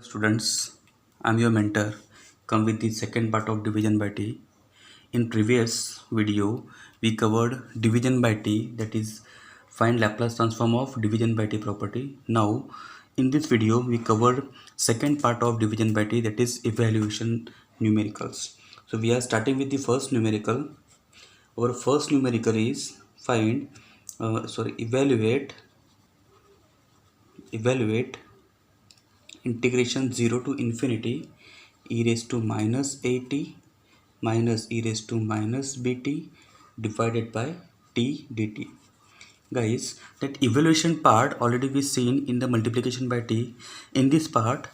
students, I'm your mentor. Come with the second part of division by t. In previous video, we covered division by t, that is find Laplace transform of division by t property. Now, in this video, we covered second part of division by t, that is evaluation numericals. So we are starting with the first numerical. Our first numerical is evaluate integration 0 to infinity e raised to minus at minus e raised to minus bt divided by t dt. Guys, that evaluation part already we seen in the multiplication by t. In this part,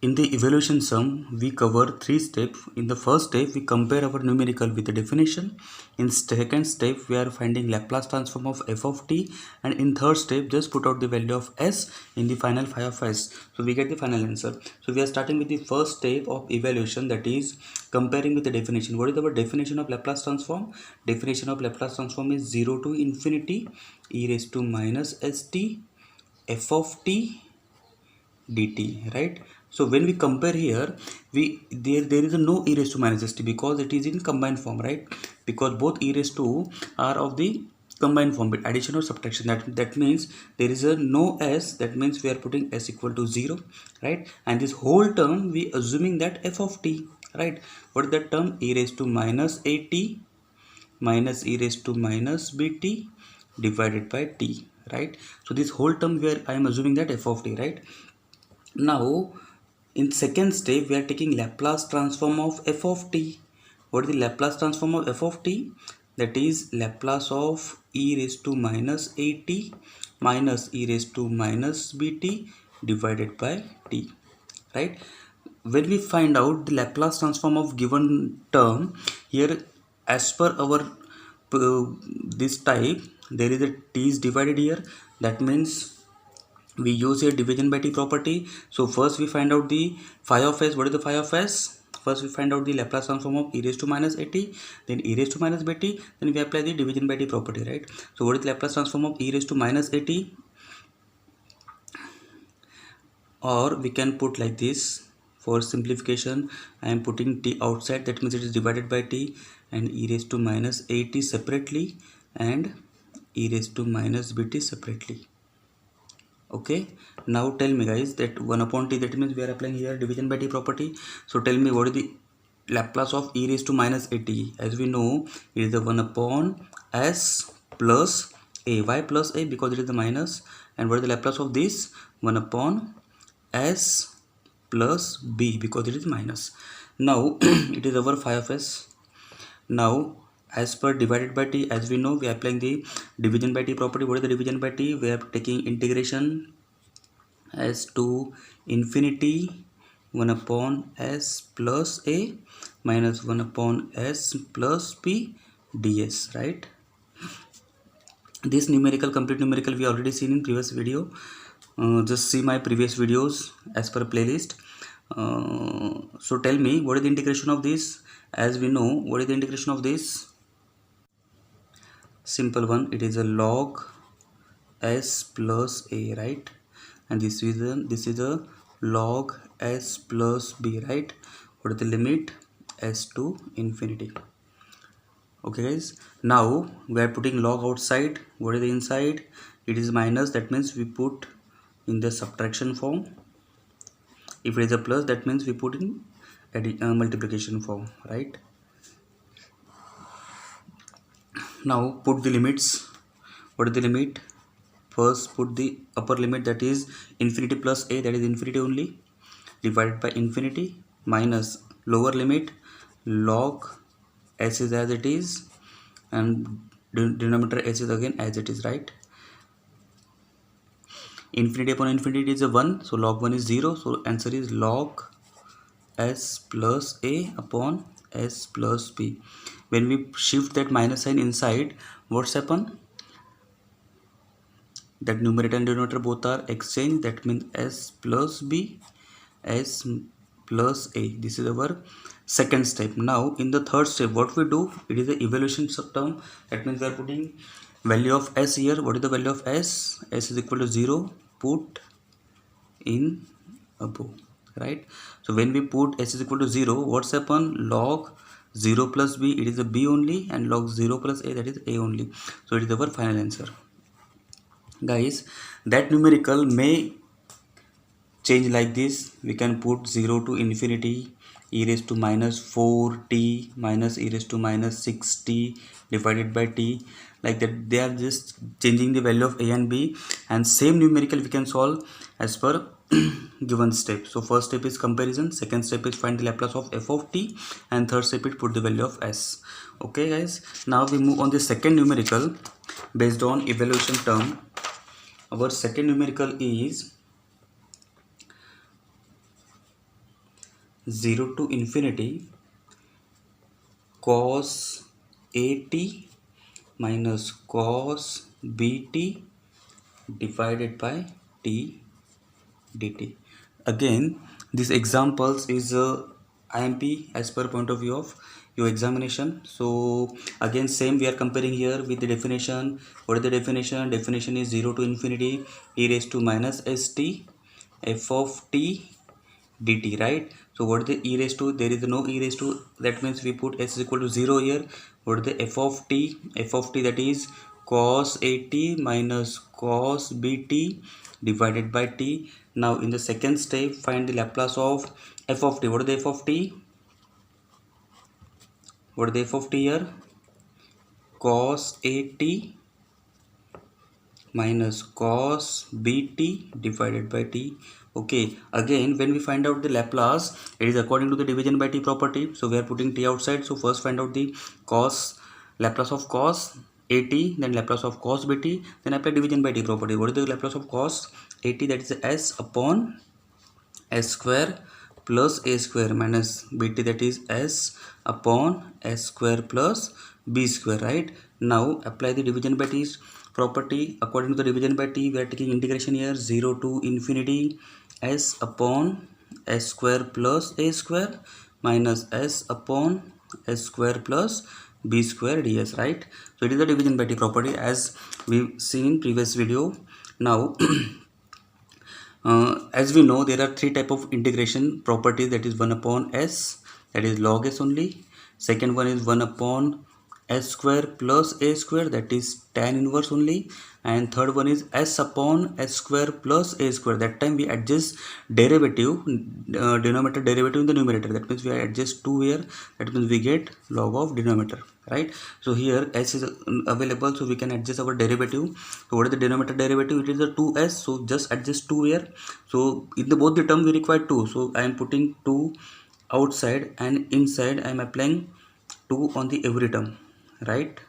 in the evaluation sum, we cover three steps. In the first step, we compare our numerical with the definition. In second step, we are finding Laplace transform of f of t, and in third step, just put out the value of s in the final phi of s. So we get the final answer. So we are starting with the first step of evaluation, that is comparing with the definition. What is our definition of Laplace transform? Definition of Laplace transform is 0 to infinity e raised to minus st f of t dt, right? So when we compare here, there is a no e raised to minus st because it is in combined form, right? Because both e raised to are of the combined form, but addition or subtraction, that means there is a no s, that means we are putting s equal to 0, right? And this whole term we assuming that f of t, right? What is that term? E raised to minus at minus e raised to minus bt divided by t, right? So this whole term where I am assuming that f of t, right? Now, in second step, we are taking Laplace transform of f of t. What is the Laplace transform of f of t? That is Laplace of e raised to minus at minus e raised to minus bt divided by t, right? When we find out the Laplace transform of given term, here as per our this type, there is a t is divided here. That means we use here division by t property. So first we find out the phi of s. What is the phi of s? First we find out the Laplace transform of e raised to minus at, then e raised to minus bt, then we apply the division by t property, right? So what is the Laplace transform of e raised to minus at? Or we can put like this. For simplification, I am putting t outside, that means it is divided by t, and e raised to minus at separately and e raised to minus bt separately. Okay, now tell me guys, that 1 upon t, that means we are applying here division by t property. So tell me what is the Laplace of e raised to minus at? As we know, it is the 1 upon s plus a. Why plus a? Because it is the minus. And what is the Laplace of this? 1 upon s plus b, because it is minus. Now it is our phi of s. Now as per divided by t, as we know, we are applying the division by t property. What is the division by t? We are taking integration s to infinity 1 upon s plus a minus 1 upon s plus p ds, right? This numerical, complete numerical, we already seen in previous video. Just see my previous videos as per playlist. So tell me, what is the integration of this? As we know, what is the integration of this? Simple one, it is a log s plus a, right? And this is a log s plus b, right? What is the limit? S to infinity. Okay guys, now we are putting log outside. What is the inside? It is minus, that means we put in the subtraction form. If it is a plus, that means we put in multiplication form, right? Now put the limits. What is the limit? First put the upper limit, that is infinity plus a, that is infinity only, divided by infinity, minus lower limit log s is as it is, and denominator s is again as it is, right? Infinity upon infinity is a 1, so log 1 is 0, so answer is log s plus a upon s plus b. When we shift that minus sign inside, what's happen? That numerator and denominator both are exchanged, that means s plus b, s plus a. This is our second step. Now in the third step, what we do, it is the evaluation term, that means we are putting value of s here. What is the value of s? S is equal to 0, put in above. right? So when we put s is equal to 0, what's happen? Log 0 plus b, it is a b only, and log 0 plus a, that is a only. So it is our final answer. Guys, that numerical may change like this. We can put 0 to infinity e raised to minus 4t minus e raised to minus 6t divided by t, like that. They are just changing the value of a and b, and same numerical we can solve as per given step. So first step is comparison, second step is find the Laplace of f of t, and third step is put the value of s. Okay guys, now we move on the second numerical based on evaluation term. Our second numerical is 0 to infinity cos at minus cos bt divided by t dt. Again, these examples is IMP as per point of view of your examination. So again, same we are comparing here with the definition. What is the definition? Definition is 0 to infinity e raised to minus st f of t dt, right? So what is the e raised to? There is no e raised to, that means we put s is equal to 0 here. What is the f of t? F of t, that is cos at minus cos bt divided by t. Now in the second step, find the Laplace of f of t. What is the f of t? What is the f of t here? Cos at minus cos bt divided by t. Okay, again when we find out the Laplace, it is according to the division by t property. So we are putting t outside. So first find out the cos, Laplace of cos at, then Laplace of cos bt, then apply division by t property. What is the Laplace of cos at? That is s upon s square plus a square minus bt, that is s upon s square plus b square, right? Now apply the division by t property. According to the division by t, we are taking integration here, 0 to infinity s upon s square plus a square minus s upon s square plus b square ds, right? So it is the division by t property as we've seen in previous video. Now as we know, there are three type of integration properties, that is 1 upon s, that is log s only. Second one is 1 upon s square plus a square, that is tan inverse only. And third one is s upon s square plus a square. That time we adjust derivative, denominator derivative in the numerator. That means we adjust 2 here. That means we get log of denominator, right? So here s is available, so we can adjust our derivative. So what is the denominator derivative? It is a 2s, so just adjust 2 here. So in the both the term we require 2, so I am putting 2 outside, and inside I am applying 2 on the every term, right?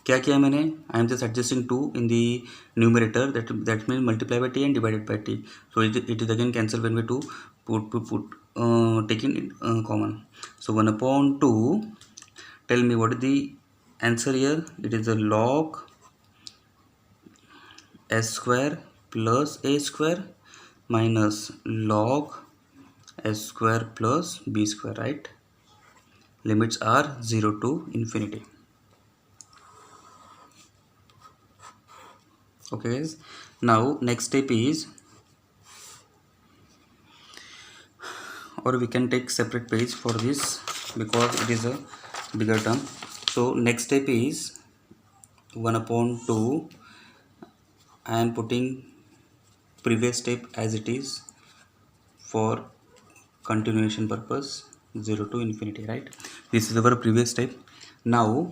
क्या किया मैंने? I am just adjusting 2 in the numerator, that means multiply by t and divided by t. So it is again cancel when we put taking common. So 1 upon 2, tell me what is the answer here? It is a log s square plus a square minus log s square plus b square, right? Limits are 0 to infinity. Okay guys, now next step is, or we can take separate page for this because it is a bigger term. So next step is 1 upon 2. I am putting previous step as it is for continuation purpose, 0 to infinity, right? This is our previous step. Now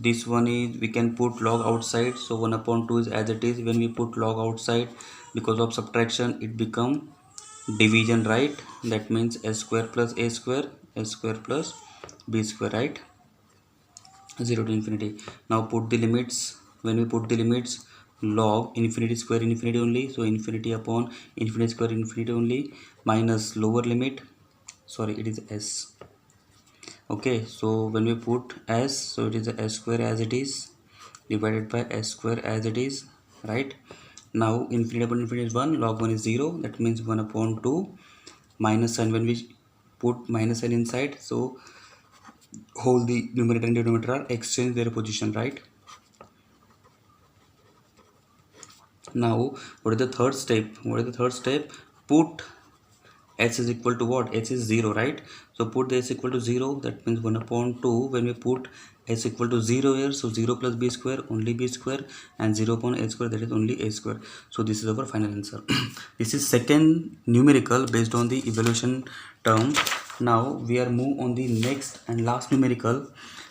this one is, we can put log outside. So 1 upon 2 is as it is. When we put log outside, because of subtraction, it become division, right? That means s square plus a square, s square plus b square, right? 0 to infinity. Now put the limits. When we put the limits, log infinity square infinity only, so infinity upon infinity square infinity only, minus lower limit, sorry, it is s. Okay, so when we put s, so it is a s square as it is divided by s square as it is, right? Now infinity upon infinity is 1, log 1 is 0, that means 1 upon 2 minus sign. When we put minus sign inside, so hold the numerator and denominator are exchange their position, right? Now what is the third step? Put h is equal to what? H is 0, right? So put the h equal to 0, that means 1 upon 2. When we put h equal to 0 here, so 0 plus b square, only b square, and 0 upon a square, that is only a square. So this is our final answer. This is second numerical based on the evaluation term. Now we are move on the next and last numerical,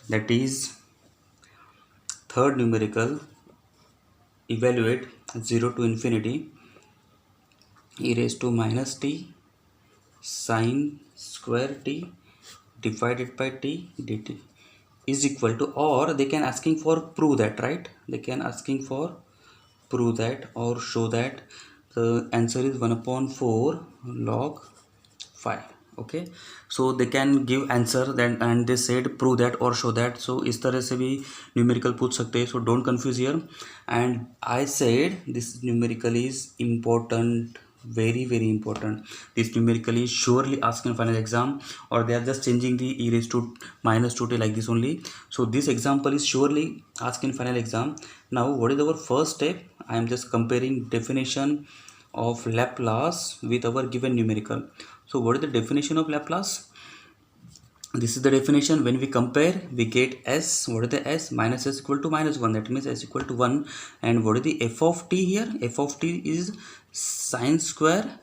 that is third numerical. Evaluate 0 to infinity e raised to minus t sine square t divided by t dt is equal to, or they can asking for prove that, right? They can asking for prove that or show that. The answer is 1 upon 4 log 5. Okay, so they can give answer then and they said prove that or show that. So इस तरह से भी numerical पूछ सकते हैं, so don't confuse here. And I said this numerical is important, very important. This numerical is surely asked in final exam, or they are just changing the e raised to minus 2t like this only. So this example is surely asked in final exam. Now what is our first step? I am just comparing definition of Laplace with our given numerical. So what is the definition of Laplace? This is the definition. When we compare, we get s. What is the s? Minus s equal to minus 1, that means s equal to 1. And what is the f of t here? F of t is sine square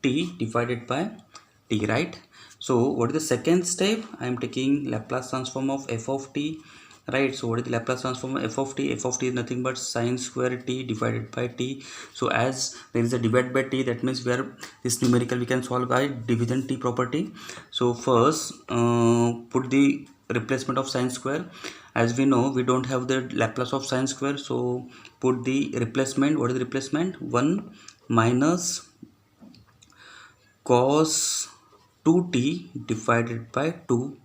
t divided by t, right? So what is the second step? I am taking Laplace transform of f of t, right? So what is the Laplace transform of f of t? F of t is nothing but sine square t divided by t. So as there is a divide by t, that means where this numerical we can solve by division t property. So first put the replacement of sine square. As we know, we don't have the Laplace of sine square, so put the replacement. What is the replacement? 1 minus cos 2t divided by 2,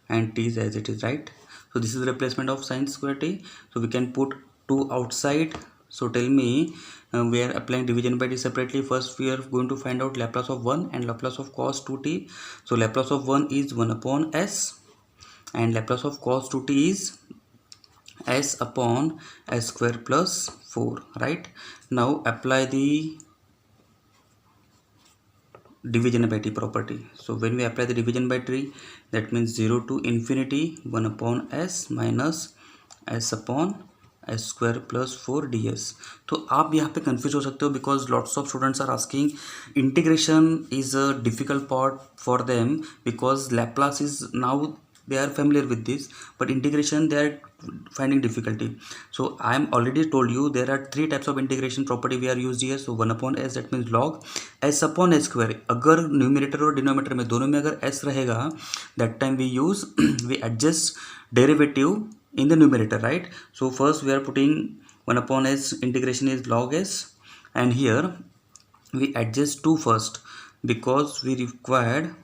and t is as it is, right? So this is the replacement of sine square t. So we can put 2 outside. So tell me, we are applying division by t separately. First we are going to find out Laplace of 1 and Laplace of cos 2t. So Laplace of 1 is 1 upon s, and Laplace of cos 2t is s upon s square plus 4, right? Now apply the division by t property. So when we apply the division by t, that means 0 to infinity 1 upon s minus s upon s square plus 4 ds. तो आप यहाँ पे confuse हो सकते हो because lots of students are asking integration is a difficult part for them because Laplace is now they are familiar with this, but integration they are finding difficulty. So I am already told you there are three types of integration property we are used here. So 1 upon s, that means log s upon s square. अगर numerator और denominator में दोनों में अगर s रहेगा, that time we use we adjust derivative in the numerator, right? So first we are putting 1 upon s, integration is log s, and here we adjust 2 first because we required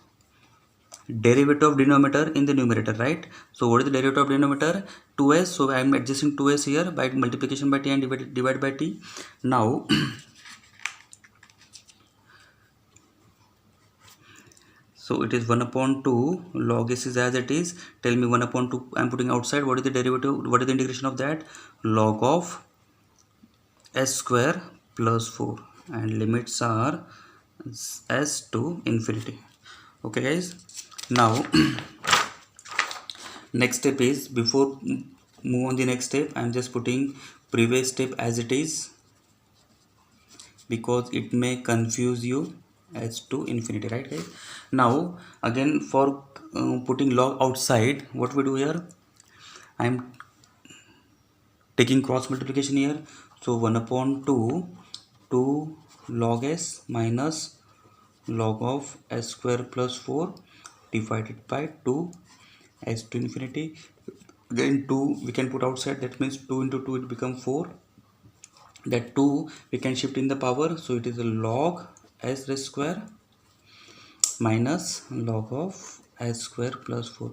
derivative of denominator in the numerator, right? So what is the derivative of denominator? 2s. So I am adjusting 2s here by multiplication by t and divide by t. Now so it is 1 upon 2 log s is as it is. Tell me 1 upon 2 I am putting outside. What is the derivative? What is the integration of that? Log of s square plus 4, and limits are s to infinity. Okay guys, now next step is, before move on the next step, I am just putting previous step as it is because it may confuse you as to infinity, right guys? Now again for putting log outside, what we do here, I am taking cross multiplication here. So 1 upon 2 log s minus log of s square plus 4 divided by 2 s to infinity. Again 2 we can put outside, that means 2 into 2 it become 4. That 2 we can shift in the power, so it is a log s raised square minus log of S square plus 4.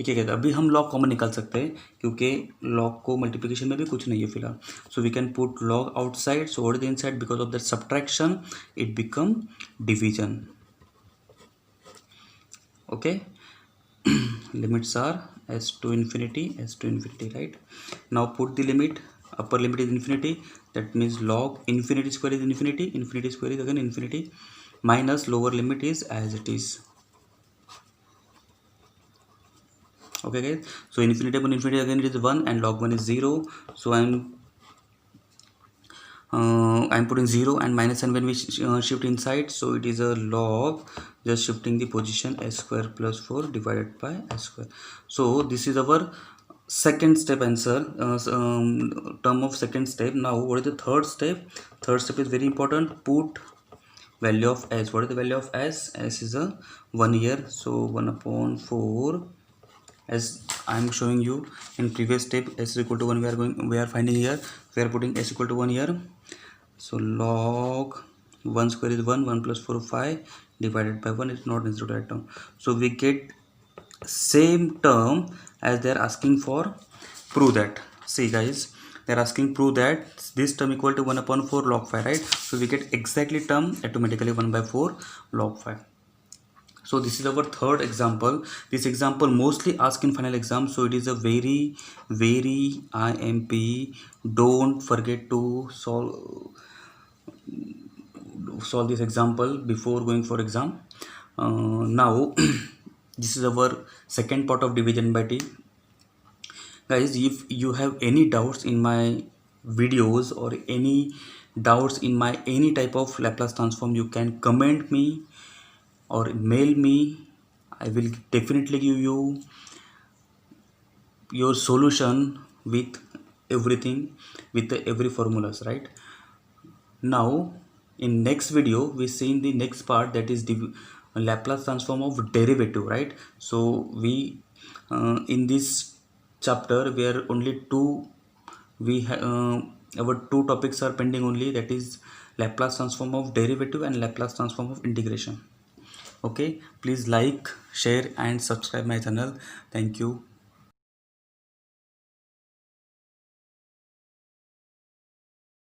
ठीक है, अभी हम log common निकाल सकते हैं क्योंकि log को multiplication में भी कुछ नहीं है फिलहाल. So we can put log outside, so what is inside? Because of that subtraction it become division. Okay, limits are s to infinity, right? Now put the limit. Upper limit is infinity, that means log infinity square is infinity, infinity square is again infinity, minus lower limit is as it is. Okay guys, so infinity upon infinity again it is 1 and log 1 is 0. So I'm putting 0 and minus, and when we shift inside, so it is a log, just shifting the position s square plus 4 divided by s square. So this is our second step answer, term of second step. Now what is the third step? Third step is very important. Put value of s. What is the value of s? S is a 1 year, so 1 upon 4, as I am showing you in previous step, s is equal to 1 we are finding here, we are putting s equal to 1 here. So log 1 square is 1, 1 plus 4 5 divided by 1 is not necessary to write down. So we get same term as they are asking for. Prove that. See guys, they are asking prove that this term equal to 1 upon 4 log 5, right? So we get exactly term automatically 1 by 4 log 5. So this is our third example. This example mostly asked in final exam, so it is a very IMP. Don't forget to solve this example before going for exam. Now this is our second part of division by t. Guys, if you have any doubts in my videos or any doubts in my any type of Laplace transform, you can comment me or mail me. I will definitely give you your solution with everything, with every formulas, right? Now in next video we see in the next part, that is the Laplace transform of derivative, right? So we in this chapter we are only two, our two topics are pending only, that is Laplace transform of derivative and Laplace transform of integration. Okay, please like, share and subscribe my channel. Thank you.